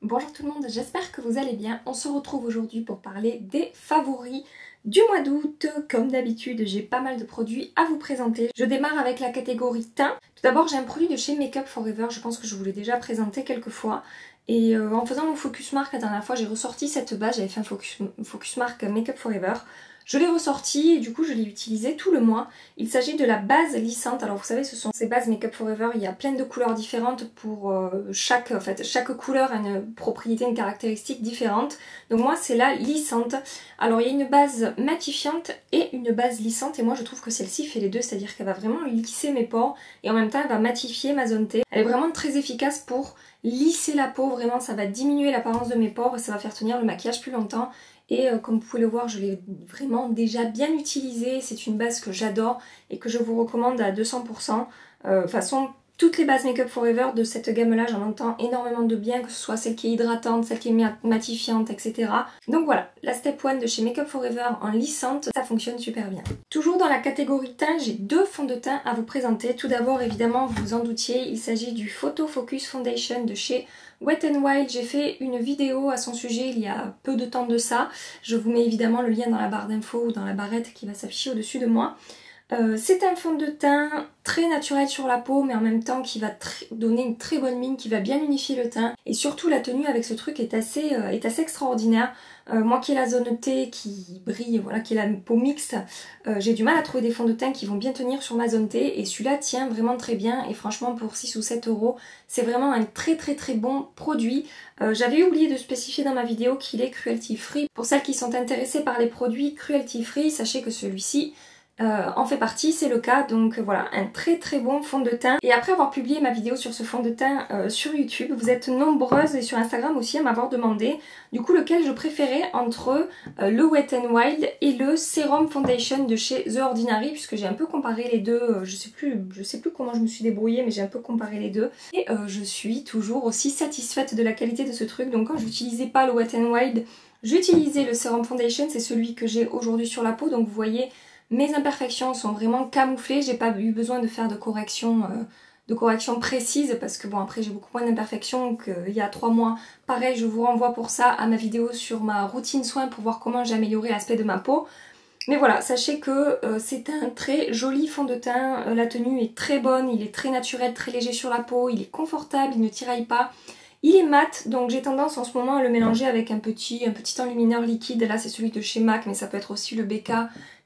Bonjour tout le monde, j'espère que vous allez bien. On se retrouve aujourd'hui pour parler des favoris du mois d'août. Comme d'habitude, j'ai pas mal de produits à vous présenter. Je démarre avec la catégorie teint. Tout d'abord, j'ai un produit de chez Make Up For Ever. Je pense que je vous l'ai déjà présenté quelques fois. Et en faisant mon focus mark la dernière fois, j'ai ressorti cette base. J'avais fait un focus mark Make Up For Ever. Je l'ai ressorti et du coup je l'ai utilisé tout le mois. Il s'agit de la base lissante. Alors vous savez, ce sont ces bases Make Up For Ever. Il y a plein de couleurs différentes pour chaque couleur a une propriété, une caractéristique différente. Donc moi c'est la lissante. Alors il y a une base matifiante et une base lissante et moi je trouve que celle-ci fait les deux, c'est-à-dire qu'elle va vraiment lisser mes pores et en même temps elle va matifier ma zone T. Elle est vraiment très efficace pour lisser la peau, vraiment ça va diminuer l'apparence de mes pores et ça va faire tenir le maquillage plus longtemps. Et comme vous pouvez le voir, je l'ai vraiment déjà bien utilisée. C'est une base que j'adore et que je vous recommande à 200%. De toute façon, toutes les bases Make Up For Ever de cette gamme-là, j'en entends énormément de bien, que ce soit celle qui est hydratante, celle qui est matifiante, etc. Donc voilà, la Step 1 de chez Make Up For Ever en lissante, ça fonctionne super bien. Toujours dans la catégorie teint, j'ai deux fonds de teint à vous présenter. Tout d'abord, évidemment, vous vous en doutiez, il s'agit du Photo Focus Foundation de chez Wet n Wild. J'ai fait une vidéo à son sujet il y a peu de temps de ça. Je vous mets évidemment le lien dans la barre d'infos ou dans la barrette qui va s'afficher au-dessus de moi. C'est un fond de teint très naturel sur la peau mais en même temps qui va donner une très bonne mine, qui va bien unifier le teint. Et surtout la tenue avec ce truc est assez extraordinaire. Moi qui ai la zone T qui brille, voilà, qui est la peau mixte, j'ai du mal à trouver des fonds de teint qui vont bien tenir sur ma zone T et celui-là tient vraiment très bien et franchement pour 6 ou 7 euros c'est vraiment un très bon produit. J'avais oublié de spécifier dans ma vidéo qu'il est cruelty free. Pour celles qui sont intéressées par les produits cruelty free, sachez que celui-ci en fait partie, c'est le cas. Donc voilà, un très bon fond de teint. Et après avoir publié ma vidéo sur ce fond de teint sur YouTube, vous êtes nombreuses et sur Instagram aussi à m'avoir demandé du coup lequel je préférais entre le Wet n Wild et le Serum Foundation de chez The Ordinary, puisque j'ai un peu comparé les deux. Je sais plus comment je me suis débrouillée, mais j'ai un peu comparé les deux. Et je suis toujours aussi satisfaite de la qualité de ce truc. Donc quand j'utilisais pas le Wet n Wild, j'utilisais le Serum Foundation, c'est celui que j'ai aujourd'hui sur la peau. Donc vous voyez, mes imperfections sont vraiment camouflées, j'ai pas eu besoin de faire de corrections précises parce que bon après j'ai beaucoup moins d'imperfections qu'il y a 3 mois. Pareil, je vous renvoie pour ça à ma vidéo sur ma routine soin pour voir comment j'ai amélioré l'aspect de ma peau. Mais voilà, sachez que c'est un très joli fond de teint, la tenue est très bonne, il est très naturel, très léger sur la peau, il est confortable, il ne tiraille pas. Il est mat, donc j'ai tendance en ce moment à le mélanger avec un petit enlumineur liquide. Là c'est celui de chez MAC, mais ça peut être aussi le BK,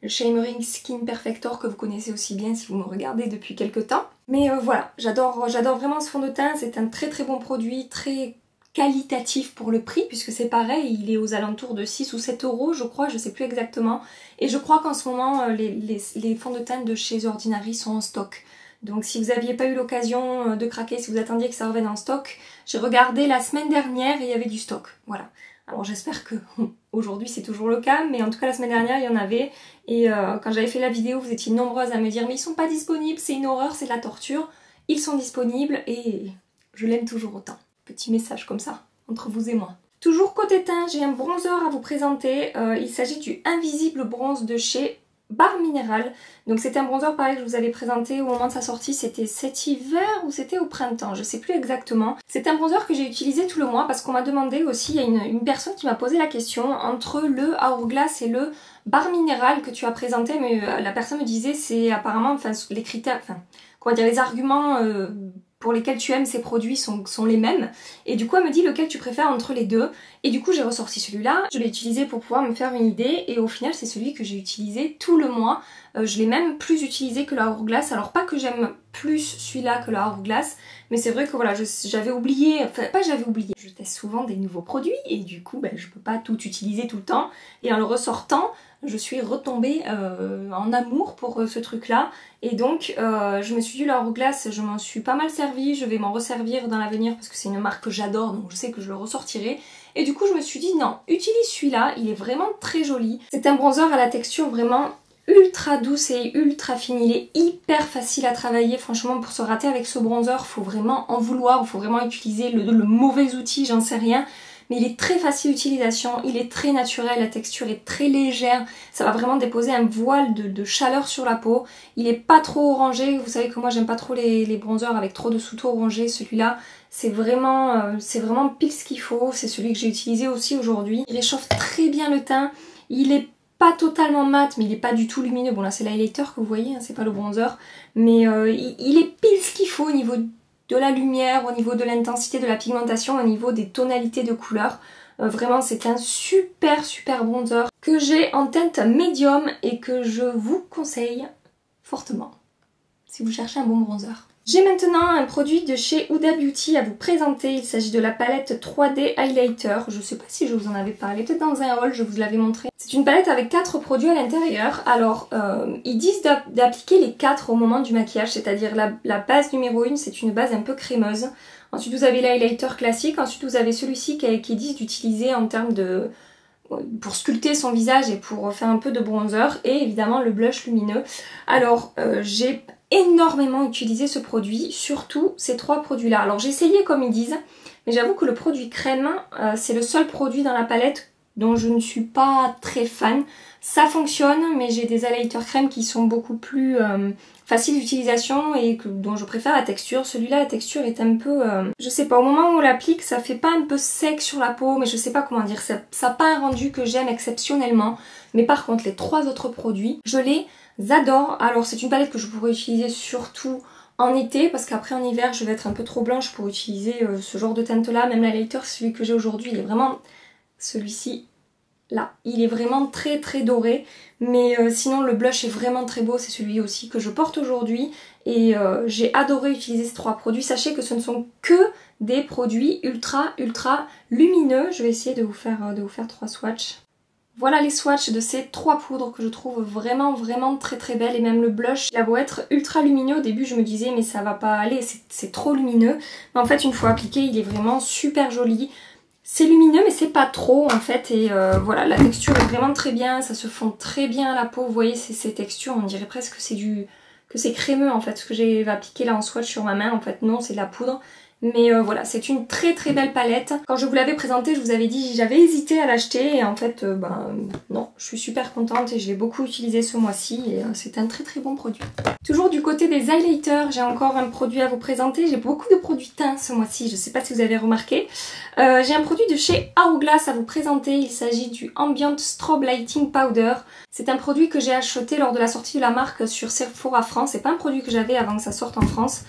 le Shimmering Skin Perfector que vous connaissez aussi bien si vous me regardez depuis quelques temps. Mais voilà, j'adore vraiment ce fond de teint, c'est un très bon produit, très qualitatif pour le prix, puisque c'est pareil, il est aux alentours de 6 ou 7 euros je crois, je sais plus exactement. Et je crois qu'en ce moment les fonds de teint de chez The Ordinary sont en stock. Donc si vous n'aviez pas eu l'occasion de craquer, si vous attendiez que ça revienne en stock, j'ai regardé la semaine dernière et il y avait du stock, voilà. Alors j'espère que aujourd'hui c'est toujours le cas, mais en tout cas la semaine dernière il y en avait. Et quand j'avais fait la vidéo, vous étiez nombreuses à me dire mais ils sont pas disponibles, c'est une horreur, c'est de la torture. Ils sont disponibles et je l'aime toujours autant. Petit message comme ça, entre vous et moi. Toujours côté teint, j'ai un bronzer à vous présenter. Il s'agit du Invisible Bronze de chez Barre Minéral. Donc c'est un bronzer pareil que je vous avais présenté au moment de sa sortie, c'était cet hiver ou c'était au printemps, je sais plus exactement. C'est un bronzer que j'ai utilisé tout le mois parce qu'on m'a demandé aussi, il y a une personne qui m'a posé la question entre le Hourglass et le Barre Minéral que tu as présenté, mais la personne me disait c'est apparemment, enfin les critères, enfin comment dire, les arguments pour lesquels tu aimes ces produits sont les mêmes. Et du coup elle me dit lequel tu préfères entre les deux. Et du coup j'ai ressorti celui-là, je l'ai utilisé pour pouvoir me faire une idée et au final c'est celui que j'ai utilisé tout le mois. Je l'ai même plus utilisé que le Hourglass. Alors pas que j'aime plus celui-là que le Hourglass, mais c'est vrai que voilà, j'avais oublié, enfin pas j'avais oublié, je teste souvent des nouveaux produits et du coup je peux pas tout utiliser tout le temps. Et en le ressortant, je suis retombée en amour pour ce truc là et donc je me suis dit le Hourglass, je m'en suis pas mal servi, je vais m'en resservir dans l'avenir parce que c'est une marque que j'adore donc je sais que je le ressortirai. Et du coup je me suis dit non, utilise celui-là, il est vraiment très joli. C'est un bronzer à la texture vraiment ultra douce et ultra fine, il est hyper facile à travailler. Franchement pour se rater avec ce bronzer, faut vraiment en vouloir, faut vraiment utiliser le mauvais outil, j'en sais rien. Mais il est très facile d'utilisation, il est très naturel, la texture est très légère, ça va vraiment déposer un voile de chaleur sur la peau. Il est pas trop orangé, vous savez que moi j'aime pas trop les bronzers avec trop de sous-tons orangés, celui-là c'est vraiment pile ce qu'il faut. C'est celui que j'ai utilisé aussi aujourd'hui. Il réchauffe très bien le teint. Il est pas totalement mat, mais il est pas du tout lumineux. Bon là c'est l'highlighter que vous voyez, hein, c'est pas le bronzer. Mais il est pile ce qu'il faut au niveau de la lumière, au niveau de l'intensité de la pigmentation, au niveau des tonalités de couleurs. Vraiment c'est un super bronzer que j'ai en teinte médium et que je vous conseille fortement si vous cherchez un bon bronzer. J'ai maintenant un produit de chez Huda Beauty à vous présenter. Il s'agit de la palette 3D Highlighter. Je ne sais pas si je vous en avais parlé, peut-être dans un haul je vous l'avais montré. C'est une palette avec 4 produits à l'intérieur. Alors ils disent d'appliquer les 4 au moment du maquillage, c'est-à-dire la base numéro 1 c'est une base un peu crémeuse. Ensuite vous avez l'highlighter classique, ensuite vous avez celui-ci qui disent d'utiliser en termes de... pour sculpter son visage et pour faire un peu de bronzer, et évidemment le blush lumineux. Alors j'ai énormément utilisé ce produit, surtout ces 3 produits là. Alors j'ai essayé comme ils disent, mais j'avoue que le produit crème c'est le seul produit dans la palette dont je ne suis pas très fan. Ça fonctionne, mais j'ai des highlighters crème qui sont beaucoup plus faciles d'utilisation et dont je préfère la texture. Celui-là, la texture est un peu... je sais pas, au moment où on l'applique, ça fait pas un peu sec sur la peau, mais je sais pas comment dire. Ça n'a pas un rendu que j'aime exceptionnellement. Mais par contre, les 3 autres produits, je les adore. Alors c'est une palette que je pourrais utiliser surtout en été, parce qu'après en hiver, je vais être un peu trop blanche pour utiliser ce genre de teinte-là. Même l'highlighter, celui que j'ai aujourd'hui, il est vraiment... celui-ci... là, il est vraiment très doré, mais sinon le blush est vraiment très beau, c'est celui aussi que je porte aujourd'hui et j'ai adoré utiliser ces 3 produits. Sachez que ce ne sont que des produits ultra lumineux. Je vais essayer de vous faire 3 swatchs. Voilà les swatchs de ces 3 poudres que je trouve vraiment très belles, et même le blush, il a beau être ultra lumineux, au début je me disais mais ça va pas aller, c'est trop lumineux, mais en fait une fois appliqué il est vraiment super joli. C'est lumineux mais c'est pas trop en fait, et voilà, la texture est vraiment très bien, ça se fond très bien à la peau. Vous voyez ces textures, on dirait presque que c'est crémeux en fait, ce que j'ai appliqué là en swatch sur ma main. En fait non, c'est de la poudre. Mais voilà, c'est une très belle palette. Quand je vous l'avais présentée, je vous avais dit j'avais hésité à l'acheter, et en fait non, je suis super contente et je l'ai beaucoup utilisé ce mois-ci, et c'est un très bon produit. Toujours du côté des highlighters, j'ai encore un produit à vous présenter. J'ai beaucoup de produits teints ce mois-ci, je ne sais pas si vous avez remarqué. J'ai un produit de chez Hourglass à vous présenter. Il s'agit du Ambient Strobe Lighting Powder. C'est un produit que j'ai acheté lors de la sortie de la marque sur Sephora France. C'est pas un produit que j'avais avant que ça sorte en France.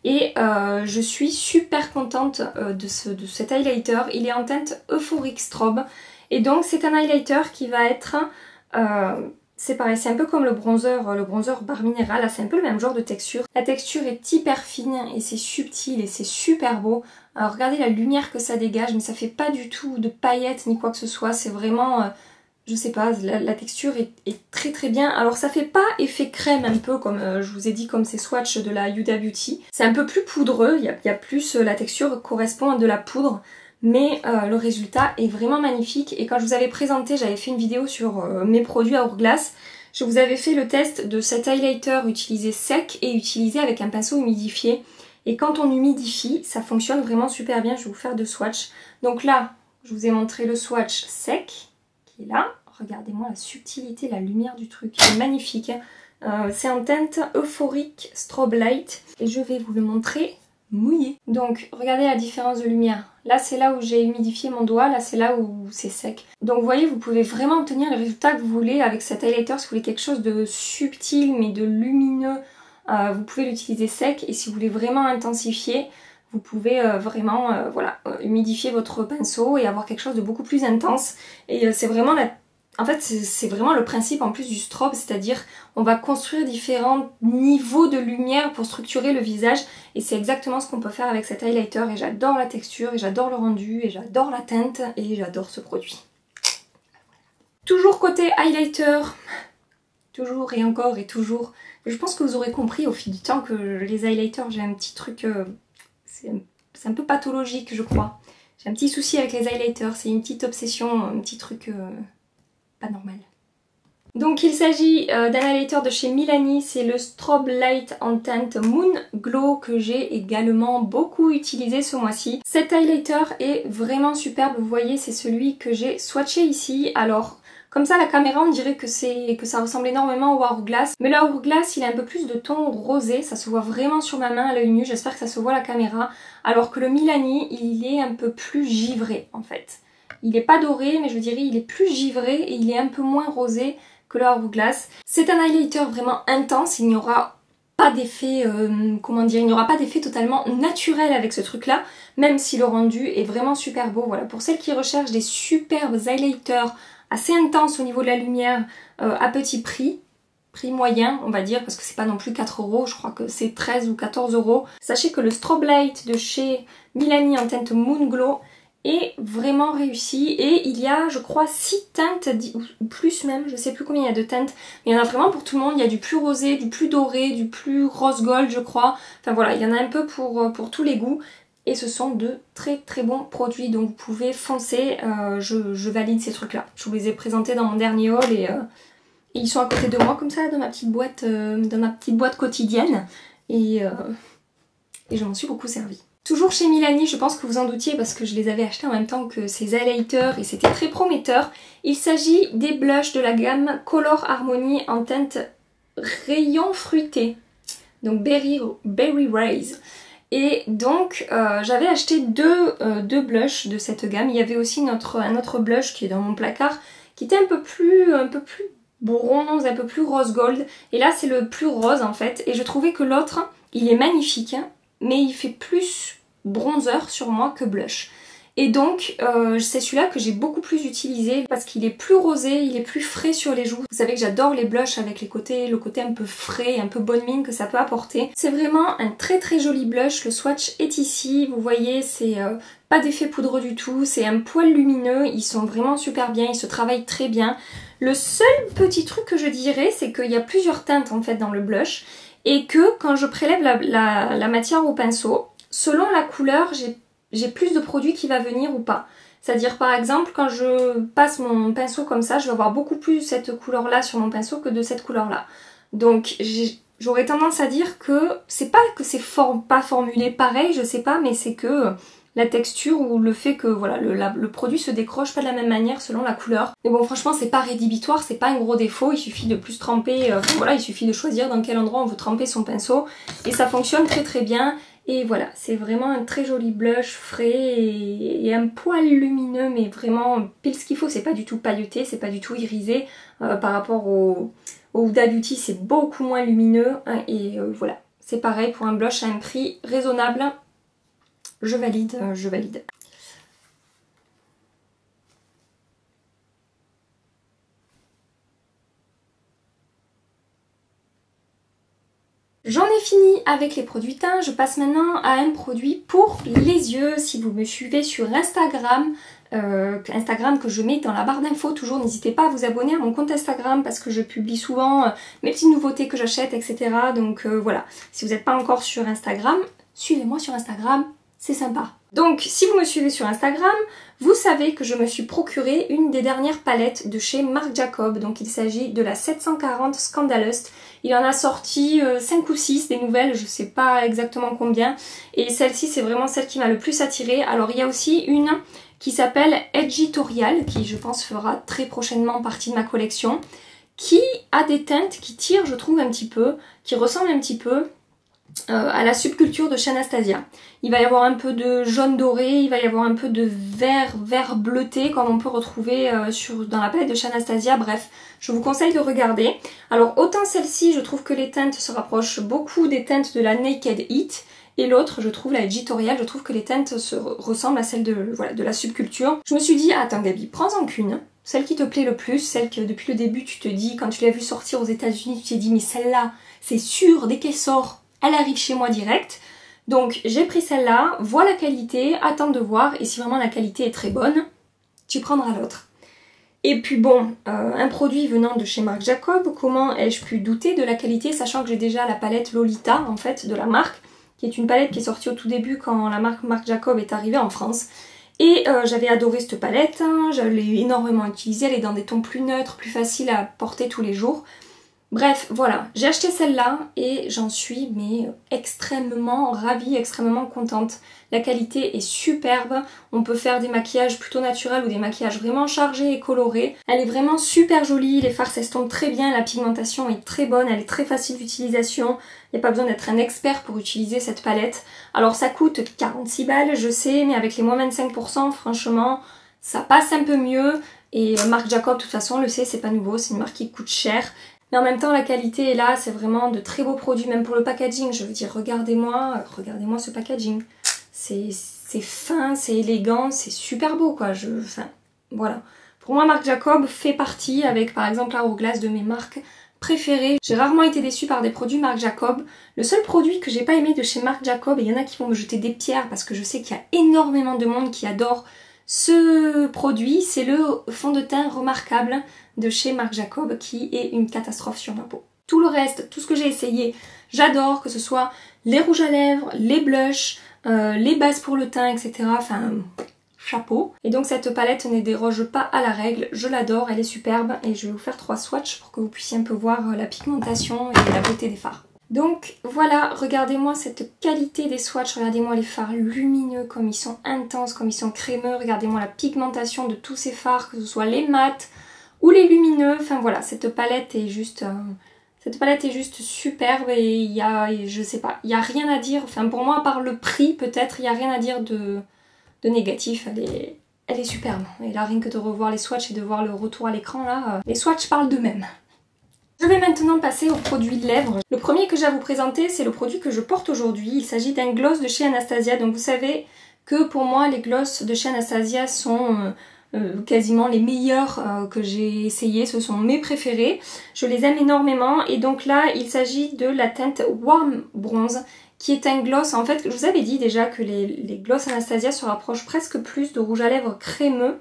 Et je suis super contente de cet highlighter. Il est en teinte Euphoric Strobe. Et donc c'est un highlighter qui va être... c'est pareil, c'est un peu comme le bronzer Barre Minéral. C'est un peu le même genre de texture. La texture est hyper fine et c'est subtil et c'est super beau. Alors regardez la lumière que ça dégage, mais ça fait pas du tout de paillettes ni quoi que ce soit. C'est vraiment... je sais pas, la texture est très bien. Alors ça fait pas effet crème un peu comme je vous ai dit, comme ces swatchs de la Huda Beauty. C'est un peu plus poudreux, il y a plus, la texture correspond à de la poudre, mais le résultat est vraiment magnifique. Et quand je vous avais présenté, j'avais fait une vidéo sur mes produits à Hourglass, je vous avais fait le test de cet highlighter utilisé sec et utilisé avec un pinceau humidifié. Et quand on humidifie, ça fonctionne vraiment super bien. Je vais vous faire 2 swatchs. Donc là, je vous ai montré le swatch sec. Et là, regardez-moi la subtilité, la lumière du truc, c'est magnifique. C'est en teinte Euphoric Strobe Light et je vais vous le montrer mouillé. Donc regardez la différence de lumière. Là c'est là où j'ai humidifié mon doigt, là c'est là où c'est sec. Donc vous voyez, vous pouvez vraiment obtenir le résultat que vous voulez avec cet highlighter. Si vous voulez quelque chose de subtil mais de lumineux, vous pouvez l'utiliser sec, et si vous voulez vraiment intensifier, vous pouvez vraiment humidifier votre pinceau et avoir quelque chose de beaucoup plus intense. Et c'est vraiment en fait c'est vraiment le principe en plus du strobe, c'est-à-dire on va construire différents niveaux de lumière pour structurer le visage, et c'est exactement ce qu'on peut faire avec cet highlighter. Et j'adore la texture, et j'adore le rendu, et j'adore la teinte, et j'adore ce produit. Toujours côté highlighter, toujours et encore et toujours, je pense que vous aurez compris au fil du temps que les highlighters, j'ai un petit truc... c'est un peu pathologique, je crois. J'ai un petit souci avec les highlighters, c'est une petite obsession, un petit truc pas normal. Donc il s'agit d'un highlighter de chez Milani, c'est le Strobe Light en teinte Moon Glow que j'ai également beaucoup utilisé ce mois-ci. Cet highlighter est vraiment superbe, vous voyez c'est celui que j'ai swatché ici. Alors Comme ça, la caméra, on dirait que ça ressemble énormément au Hourglass. Mais le Hourglass, il a un peu plus de ton rosé. Ça se voit vraiment sur ma main à l'œil nu. J'espère que ça se voit à la caméra. Alors que le Milani, il est un peu plus givré, en fait. Il n'est pas doré, mais je dirais il est plus givré et il est un peu moins rosé que le Hourglass. C'est un highlighter vraiment intense. Il n'y aura pas d'effet, comment dire, il n'y aura pas d'effet totalement naturel avec ce truc-là. Même si le rendu est vraiment super beau. Voilà, pour celles qui recherchent des superbes highlighters assez intense au niveau de la lumière à petit prix moyen on va dire, parce que c'est pas non plus 4 €, je crois que c'est 13 ou 14 €. Sachez que le Strobe Light de chez Milani en teinte Moon Glow est vraiment réussi et il y a je crois 6 teintes ou plus même, je sais plus combien il y a de teintes, mais il y en a vraiment pour tout le monde. Il y a du plus rosé, du plus doré, du plus rose gold je crois, enfin voilà, il y en a un peu pour tous les goûts. Et ce sont de très très bons produits, donc vous pouvez foncer, je valide ces trucs là. Je vous les ai présentés dans mon dernier haul et ils sont à côté de moi comme ça dans ma petite boîte quotidienne et je m'en suis beaucoup servi. Toujours chez Milani, je pense que vous en doutiez parce que je les avais achetés en même temps que ces highlighters et c'était très prometteur. Il s'agit des blushs de la gamme Color Harmony en teinte rayon fruité, donc Berry Rays. Et donc j'avais acheté deux blushs de cette gamme. Il y avait aussi un autre blush qui est dans mon placard qui était un peu plus bronze, un peu plus rose gold. Et là c'est le plus rose en fait. Et je trouvais que l'autre il est magnifique, hein, mais il fait plus bronzer sur moi que blush. Et donc c'est celui-là que j'ai beaucoup plus utilisé parce qu'il est plus rosé, il est plus frais sur les joues. Vous savez que j'adore les blushs avec le côté un peu frais, un peu bonne mine que ça peut apporter. C'est vraiment un très très joli blush, le swatch est ici, vous voyez c'est pas d'effet poudre du tout, c'est un poil lumineux, ils sont vraiment super bien, ils se travaillent très bien. Le seul petit truc que je dirais c'est qu'il y a plusieurs teintes en fait dans le blush et que quand je prélève la matière au pinceau, selon la couleur j'ai plus de produit qui va venir ou pas. C'est-à-dire par exemple quand je passe mon pinceau comme ça, je vais avoir beaucoup plus cette couleur là sur mon pinceau que de cette couleur là. Donc j'aurais tendance à dire que c'est pas que c'est pas formulé pareil, je sais pas, mais c'est que la texture ou le fait que voilà le produit se décroche pas de la même manière selon la couleur. Mais bon franchement c'est pas rédhibitoire, c'est pas un gros défaut, il suffit de plus tremper, voilà, il suffit de choisir dans quel endroit on veut tremper son pinceau et ça fonctionne très très bien. Et voilà, c'est vraiment un très joli blush frais et un poil lumineux, mais vraiment pile ce qu'il faut. C'est pas du tout pailleté, c'est pas du tout irisé. Par rapport au Huda Beauty, c'est beaucoup moins lumineux. Hein, et voilà, c'est pareil pour un blush à un prix raisonnable. Je valide, je valide. J'en ai fini avec les produits teints, je passe maintenant à un produit pour les yeux. Si vous me suivez sur Instagram, Instagram que je mets dans la barre d'infos, toujours n'hésitez pas à vous abonner à mon compte Instagram parce que je publie souvent mes petites nouveautés que j'achète, etc. Donc voilà, si vous n'êtes pas encore sur Instagram, suivez-moi sur Instagram, c'est sympa. Donc si vous me suivez sur Instagram, vous savez que je me suis procuré une des dernières palettes de chez Marc Jacob. Donc il s'agit de la 740 Scandalust. Il en a sorti 5 ou 6 des nouvelles, je sais pas exactement combien. Et celle-ci c'est vraiment celle qui m'a le plus attirée. Alors il y a aussi une qui s'appelle Editorial, qui je pense fera très prochainement partie de ma collection, qui a des teintes qui tirent je trouve un petit peu, qui ressemblent un petit peu à la subculture de chez Anastasia. Il va y avoir un peu de jaune doré, il va y avoir un peu de vert bleuté comme on peut retrouver dans la palette de chez Anastasia. Bref, je vous conseille de regarder. Alors autant celle-ci, je trouve que les teintes se rapprochent beaucoup des teintes de la Naked Heat. Et l'autre, je trouve, la Editorial, je trouve que les teintes ressemblent à celles de la subculture. Je me suis dit, attends Gabi, prends-en qu'une. Celle qui te plaît le plus, celle que depuis le début tu te dis, quand tu l'as vue sortir aux États-Unis, tu t'es dit, mais celle-là, c'est sûr, dès qu'elle sort, elle arrive chez moi direct. Donc j'ai pris celle-là, vois la qualité, attends de voir, et si vraiment la qualité est très bonne, tu prendras l'autre. Et puis bon, un produit venant de chez Marc Jacob, comment ai-je pu douter de la qualité, sachant que j'ai déjà la palette Lolita, en fait, de la marque, qui est une palette qui est sortie au tout début quand la marque Marc Jacob est arrivée en France. Et j'avais adoré cette palette, hein, je l'ai énormément utilisée, elle est dans des tons plus neutres, plus faciles à porter tous les jours. Bref, voilà, j'ai acheté celle-là et j'en suis mais extrêmement ravie, extrêmement contente. La qualité est superbe, on peut faire des maquillages plutôt naturels ou des maquillages vraiment chargés et colorés. Elle est vraiment super jolie, les fards s'estompent très bien, la pigmentation est très bonne, elle est très facile d'utilisation. Il n'y a pas besoin d'être un expert pour utiliser cette palette. Alors ça coûte 46 balles, je sais, mais avec les moins 25%, franchement, ça passe un peu mieux. Et Marc Jacobs, de toute façon, on le sait, c'est pas nouveau, c'est une marque qui coûte cher. Mais en même temps, la qualité est là, c'est vraiment de très beaux produits, même pour le packaging. Je veux dire, regardez-moi ce packaging. C'est fin, c'est élégant, c'est super beau, quoi. Enfin, voilà. Pour moi, Marc Jacobs fait partie, avec par exemple Hourglass, de mes marques préférées. J'ai rarement été déçue par des produits Marc Jacobs. Le seul produit que j'ai pas aimé de chez Marc Jacobs, et il y en a qui vont me jeter des pierres parce que je sais qu'il y a énormément de monde qui adore ce produit, c'est le fond de teint Remarquable de chez Marc Jacobs qui est une catastrophe sur ma peau. Tout le reste, tout ce que j'ai essayé, j'adore, que ce soit les rouges à lèvres, les blushs, les bases pour le teint, etc. Enfin, chapeau. Et donc cette palette ne déroge pas à la règle, je l'adore, elle est superbe et je vais vous faire 3 swatchs pour que vous puissiez un peu voir la pigmentation et la beauté des fards. Donc voilà, regardez-moi cette qualité des swatchs, regardez-moi les fards lumineux, comme ils sont intenses, comme ils sont crémeux, regardez-moi la pigmentation de tous ces fards, que ce soit les mats ou les lumineux, enfin voilà, cette palette est juste superbe et il y a, je sais pas, il n'y a rien à dire, enfin pour moi à part le prix peut-être, il n'y a rien à dire de négatif, elle est superbe. Et là rien que de revoir les swatchs et de voir le retour à l'écran là, les swatchs parlent d'eux-mêmes. Je vais maintenant passer aux produits lèvres. Le premier que j'ai à vous présenter, c'est le produit que je porte aujourd'hui. Il s'agit d'un gloss de chez Anastasia. Donc vous savez que pour moi, les gloss de chez Anastasia sont quasiment les meilleurs que j'ai essayé. Ce sont mes préférés. Je les aime énormément. Et donc là, il s'agit de la teinte Warm Bronze, qui est un gloss. En fait, je vous avais dit déjà que les gloss Anastasia se rapprochent presque plus de rouge à lèvres crémeux.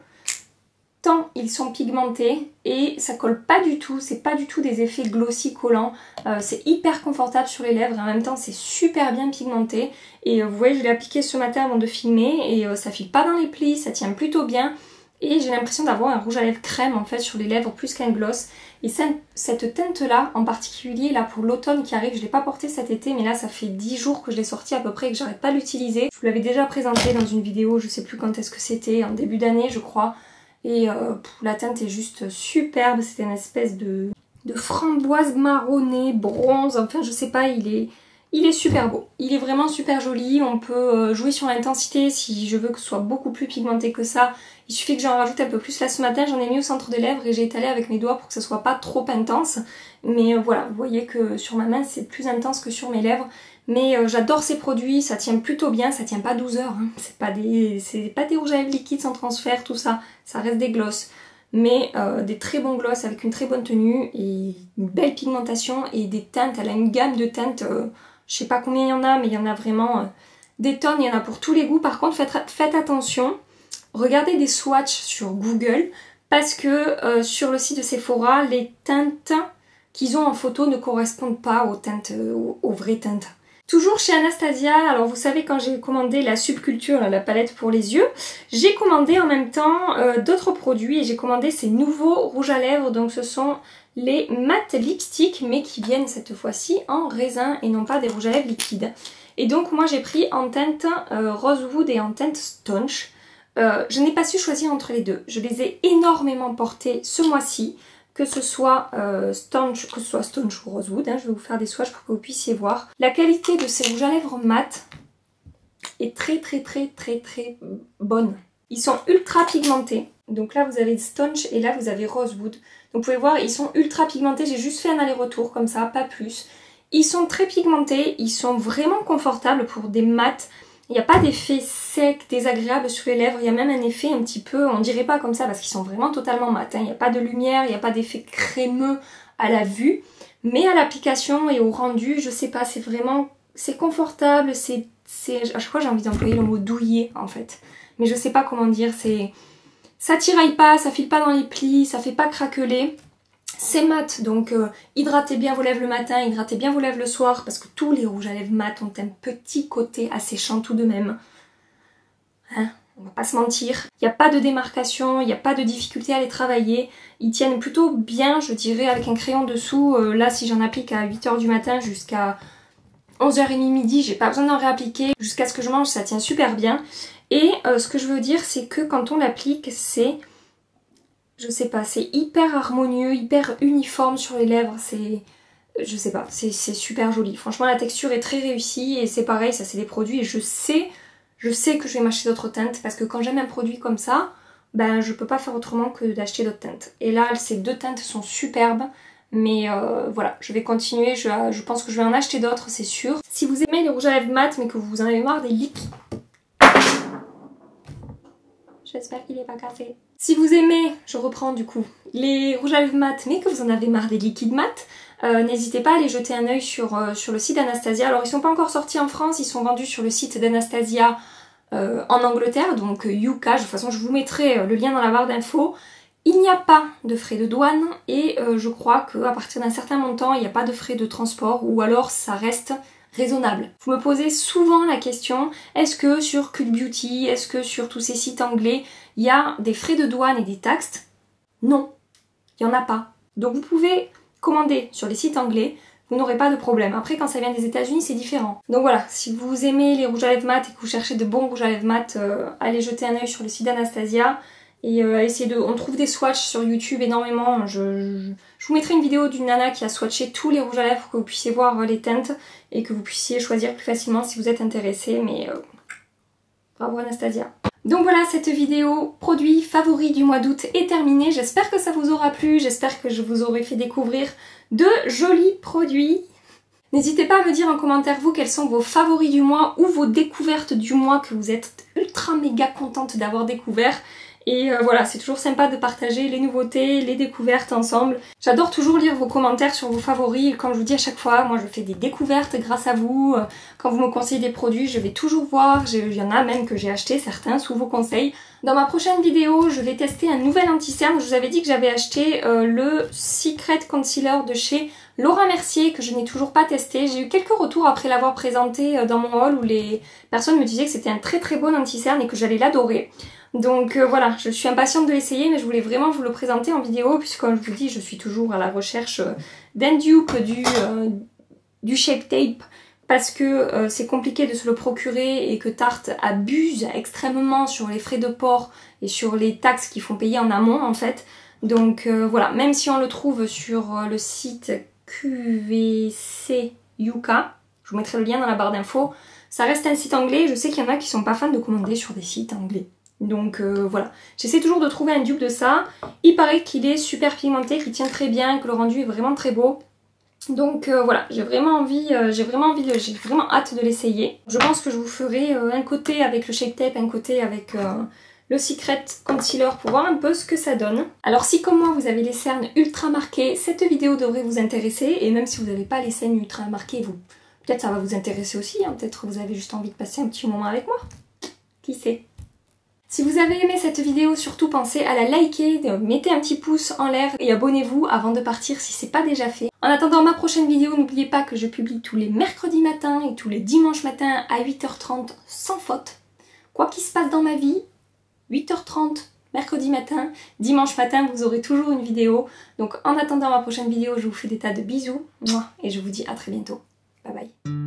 Tant ils sont pigmentés et ça colle pas du tout, c'est pas du tout des effets glossy collants, c'est hyper confortable sur les lèvres et en même temps c'est super bien pigmenté et vous voyez je l'ai appliqué ce matin avant de filmer et ça file pas dans les plis, ça tient plutôt bien et j'ai l'impression d'avoir un rouge à lèvres crème en fait sur les lèvres plus qu'un gloss et cette teinte là en particulier là pour l'automne qui arrive, je l'ai pas porté cet été mais là ça fait 10 jours que je l'ai sorti à peu près et que j'arrête pas de l'utiliser. Je vous l'avais déjà présenté dans une vidéo, je sais plus quand est-ce que c'était, en début d'année je crois. Et la teinte est juste superbe, c'est une espèce de framboise marronnée, bronze, enfin je sais pas, il est super beau. Il est vraiment super joli, on peut jouer sur l'intensité si je veux que ce soit beaucoup plus pigmenté que ça. Il suffit que j'en rajoute un peu plus. Là ce matin j'en ai mis au centre des lèvres et j'ai étalé avec mes doigts pour que ce soit pas trop intense. Mais voilà, vous voyez que sur ma main c'est plus intense que sur mes lèvres. Mais j'adore ces produits, ça tient plutôt bien, ça tient pas 12 heures, hein. C'est pas des rouges à lèvres liquides sans transfert, tout ça, ça reste des glosses. Mais des très bons gloss avec une très bonne tenue et une belle pigmentation et des teintes, elle a une gamme de teintes, je sais pas combien il y en a, mais il y en a vraiment des tonnes, il y en a pour tous les goûts. Par contre faites attention, regardez des swatchs sur Google parce que sur le site de Sephora, les teintes qu'ils ont en photo ne correspondent pas aux teintes, aux vraies teintes. Toujours chez Anastasia, alors vous savez quand j'ai commandé la Subculture, la palette pour les yeux, j'ai commandé en même temps d'autres produits et j'ai commandé ces nouveaux rouges à lèvres, donc ce sont les matte lipstick mais qui viennent cette fois-ci en raisin et non pas des rouges à lèvres liquides. Et donc moi j'ai pris en teinte Rosewood et en teinte Staunch. Je n'ai pas su choisir entre les deux, je les ai énormément portés ce mois-ci. Que ce soit Staunch ou Rosewood, hein, je vais vous faire des swatchs pour que vous puissiez voir. La qualité de ces rouges à lèvres mat est très bonne. Ils sont ultra pigmentés. Donc là vous avez Staunch et là vous avez Rosewood. Donc vous pouvez voir, ils sont ultra pigmentés. J'ai juste fait un aller-retour comme ça, pas plus. Ils sont très pigmentés, ils sont vraiment confortables pour des mats. Il n'y a pas d'effet sec, désagréable sur les lèvres, il y a même un effet un petit peu, on dirait pas comme ça parce qu'ils sont vraiment totalement mat, hein. Il n'y a pas de lumière, il n'y a pas d'effet crémeux à la vue, mais à l'application et au rendu, je sais pas, c'est vraiment, c'est confortable, à chaque fois j'ai envie d'employer le mot douillet en fait, mais je sais pas comment dire, ça tiraille pas, ça file pas dans les plis, ça fait pas craqueler. C'est mat, donc hydratez bien vos lèvres le matin, hydratez bien vos lèvres le soir, parce que tous les rouges à lèvres mat ont un petit côté asséchant tout de même. Hein, on va pas se mentir. Il n'y a pas de démarcation, il n'y a pas de difficulté à les travailler. Ils tiennent plutôt bien, je dirais, avec un crayon dessous. Là, si j'en applique à 8 h du matin jusqu'à 11 h 30 midi, j'ai pas besoin d'en réappliquer. Jusqu'à ce que je mange, ça tient super bien. Et ce que je veux dire, c'est que quand on l'applique, c'est... Je sais pas, c'est hyper harmonieux, hyper uniforme sur les lèvres. C'est... Je sais pas, c'est super joli. Franchement, la texture est très réussie. Et c'est pareil, ça c'est des produits. Et je sais que je vais m'acheter d'autres teintes. Parce que quand j'aime un produit comme ça, ben je peux pas faire autrement que d'acheter d'autres teintes. Et là, ces deux teintes sont superbes. Mais voilà, je vais continuer, je pense que je vais en acheter d'autres, c'est sûr. Si vous aimez les rouges à lèvres mat mais que vous en avez marre des liquides... J'espère qu'il n'est pas cassé. Si vous aimez, je reprends du coup, les rouges à lèvres mat mais que vous en avez marre des liquides mat, n'hésitez pas à aller jeter un œil sur le site d'Anastasia. Alors ils sont pas encore sortis en France, ils sont vendus sur le site d'Anastasia en Angleterre, donc Yuka. De toute façon je vous mettrai le lien dans la barre d'infos. Il n'y a pas de frais de douane et je crois qu'à partir d'un certain montant, il n'y a pas de frais de transport ou alors ça reste raisonnable. Vous me posez souvent la question, est-ce que sur Cult Beauty, est-ce que sur tous ces sites anglais, il y a des frais de douane et des taxes? Non, il n'y en a pas. Donc vous pouvez commander sur les sites anglais, vous n'aurez pas de problème. Après, quand ça vient des États-Unis, c'est différent. Donc voilà, si vous aimez les rouges à lèvres mat et que vous cherchez de bons rouges à lèvres mat, allez jeter un œil sur le site d'Anastasia. Et on trouve des swatchs sur YouTube énormément. Je vous mettrai une vidéo d'une nana qui a swatché tous les rouges à lèvres pour que vous puissiez voir les teintes et que vous puissiez choisir plus facilement si vous êtes intéressé. Mais bravo Anastasia. Donc voilà, cette vidéo produit favori du mois d'août est terminée. J'espère que ça vous aura plu, j'espère que je vous aurai fait découvrir de jolis produits. N'hésitez pas à me dire en commentaire vous quels sont vos favoris du mois ou vos découvertes du mois que vous êtes ultra méga contente d'avoir découvert. Et voilà, c'est toujours sympa de partager les nouveautés, les découvertes ensemble. J'adore toujours lire vos commentaires sur vos favoris. Comme je vous dis à chaque fois, moi je fais des découvertes grâce à vous. Quand vous me conseillez des produits, je vais toujours voir. Il y en a même que j'ai acheté certains sous vos conseils. Dans ma prochaine vidéo, je vais tester un nouvel anti-cerne. Je vous avais dit que j'avais acheté le Secret Concealer de chez Laura Mercier que je n'ai toujours pas testé. J'ai eu quelques retours après l'avoir présenté dans mon haul où les personnes me disaient que c'était un très très bon anti-cerne et que j'allais l'adorer. Donc voilà, je suis impatiente de l'essayer mais je voulais vraiment vous le présenter en vidéo puisque comme je vous dis, je suis toujours à la recherche d'un dupe du Shape Tape parce que c'est compliqué de se le procurer et que Tarte abuse extrêmement sur les frais de port et sur les taxes qu'ils font payer en amont en fait. Donc voilà, même si on le trouve sur le site QVC Yuka, je vous mettrai le lien dans la barre d'infos, ça reste un site anglais, je sais qu'il y en a qui sont pas fans de commander sur des sites anglais. Donc voilà, j'essaie toujours de trouver un dupe de ça. Il paraît qu'il est super pigmenté, qu'il tient très bien, que le rendu est vraiment très beau. Donc voilà, j'ai vraiment hâte de l'essayer. Je pense que je vous ferai un côté avec le Shape Tape, un côté avec le Secret Concealer pour voir un peu ce que ça donne. Alors si comme moi vous avez les cernes ultra marquées, cette vidéo devrait vous intéresser. Et même si vous n'avez pas les cernes ultra marquées, peut-être ça va vous intéresser aussi. Hein. Peut-être vous avez juste envie de passer un petit moment avec moi. Qui sait? Si vous avez aimé cette vidéo, surtout pensez à la liker, mettez un petit pouce en l'air et abonnez-vous avant de partir si c'est pas déjà fait. En attendant ma prochaine vidéo, n'oubliez pas que je publie tous les mercredis matins et tous les dimanches matins à 8 h 30 sans faute. Quoi qu'il se passe dans ma vie, 8 h 30, mercredi matin, dimanche matin, vous aurez toujours une vidéo. Donc en attendant ma prochaine vidéo, je vous fais des tas de bisous et je vous dis à très bientôt. Bye bye.